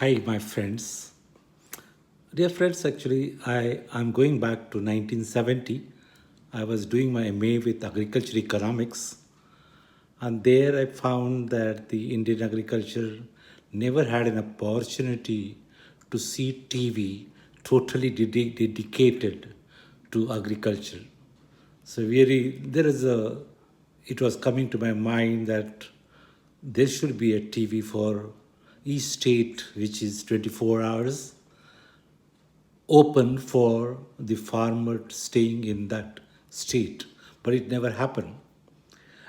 Hi, my friends. Dear friends, actually, I'm going back to 1970. I was doing my MA with agriculture economics, and there I found that the Indian agriculture never had an opportunity to see TV totally dedicated to agriculture. So really, it was coming to my mind that there should be a TV for each state, which is 24 hours, open for the farmer staying in that state. But it never happened.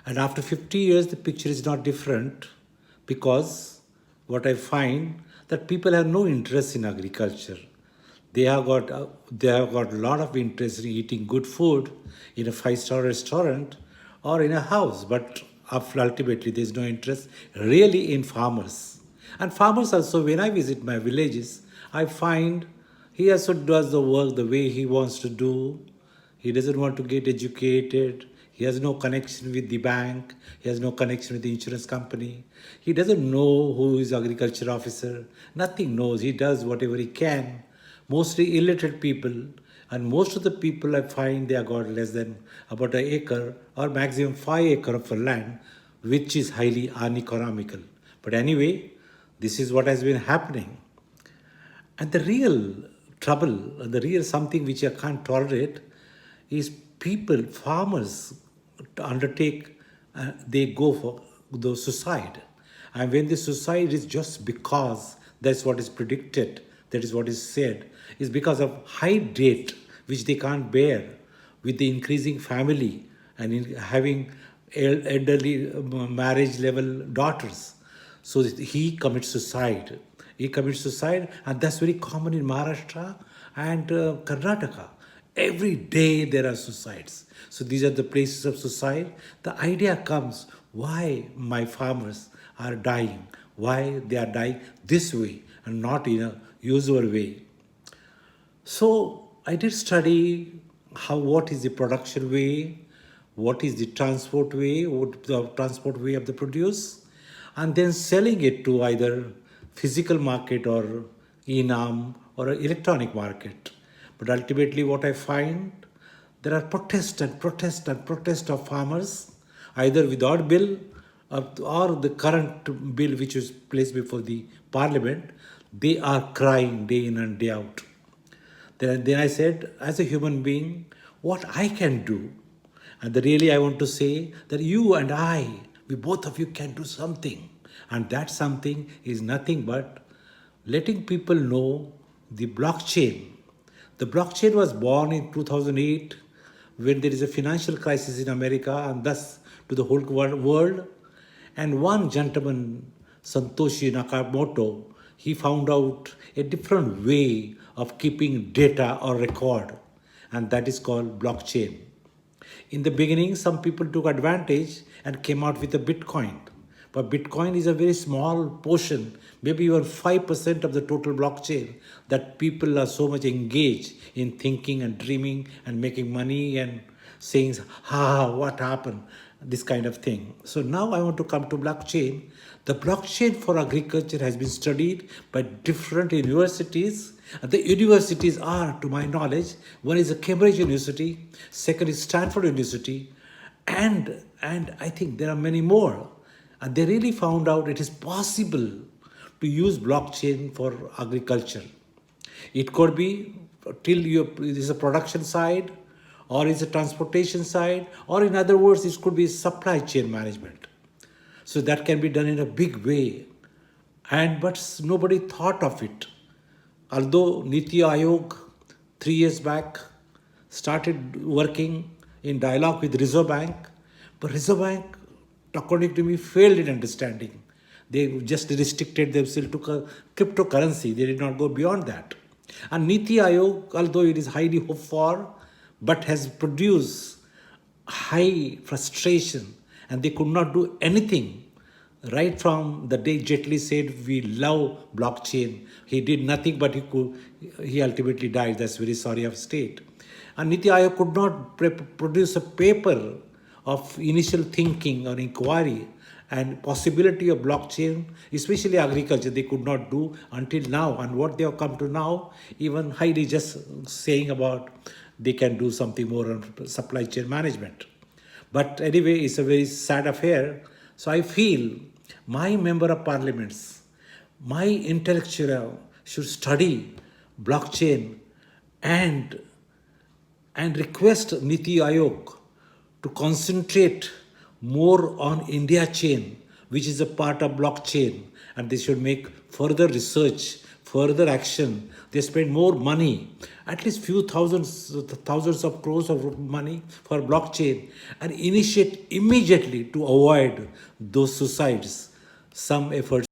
And after 50 years, the picture is not different because what I find that people have no interest in agriculture. They have got a lot of interest in eating good food in a five-star restaurant or in a house, but ultimately there's no interest really in farmers. And farmers also, when I visit my villages, I find he also does the work the way he wants to do. He doesn't want to get educated. He has no connection with the bank. He has no connection with the insurance company. He doesn't know who is agriculture officer. Nothing knows. He does whatever he can. Mostly illiterate people, and most of the people I find they have got less than about an acre or maximum 5 acre of a land, which is highly uneconomical. But anyway, this is what has been happening. And the real trouble, the real something which I can't tolerate is people, farmers to undertake, they go for the suicide. And when the suicide is just because that's what is predicted, that is what is said, is because of high debt which they can't bear with the increasing family and in having elderly marriage level daughters. So he commits suicide. He commits suicide, and that's very common in Maharashtra and Karnataka. Every day there are suicides. So these are the places of suicide. The idea comes why my farmers are dying, why they are dying this way and not in a usual way. So I did study what is the production way, what is the transport way, what the transport way of the produce, and then selling it to either physical market or enam or an electronic market. But ultimately, what I find there are protest and protest and protest of farmers, either without bill or the current bill which is placed before the parliament. They are crying day in and day out. Then I said, as a human being, what I can do. And really, I want to say that you and I, we both of you can do something. And that something is nothing but letting people know the blockchain. The blockchain was born in 2008 when there is a financial crisis in America and thus to the whole world. And one gentleman, Santoshi Nakamoto, he found out a different way of keeping data or record, and that is called blockchain. In the beginning, some people took advantage and came out with a Bitcoin. But Bitcoin is a very small portion, maybe even 5% of the total blockchain, that people are so much engaged in thinking and dreaming and making money and saying, what happened? This kind of thing. So now I want to come to blockchain. The blockchain for agriculture has been studied by different universities. The universities are, to my knowledge, one is a Cambridge University, second is Stanford University, and I think there are many more. And they really found out it is possible to use blockchain for agriculture. It could be till you is a production side, or is a transportation side, or in other words, it could be supply chain management. So that can be done in a big way. And but nobody thought of it. Although Niti Aayog 3 years back started working in dialogue with Reserve Bank, but Reserve Bank, according to me, failed in understanding. They just restricted themselves to cryptocurrency. They did not go beyond that. And Niti Aayog, although it is highly hoped for, but has produced high frustration, and they could not do anything. Right from the day Jet Li said we love blockchain, he did nothing, but he ultimately died. That's very sorry of state. And Niti Aayog could not produce a paper of initial thinking or inquiry, and possibility of blockchain, especially agriculture, they could not do until now. And what they have come to now, even Heidi just saying about they can do something more on supply chain management. But anyway, it's a very sad affair. So I feel my member of parliaments, my intellectual should study blockchain and request Niti Aayog to concentrate more on India chain, which is a part of blockchain, and they should make further research, further action. They spend more money, at least few thousands of crores of money for blockchain, and initiate immediately to avoid those suicides. Some efforts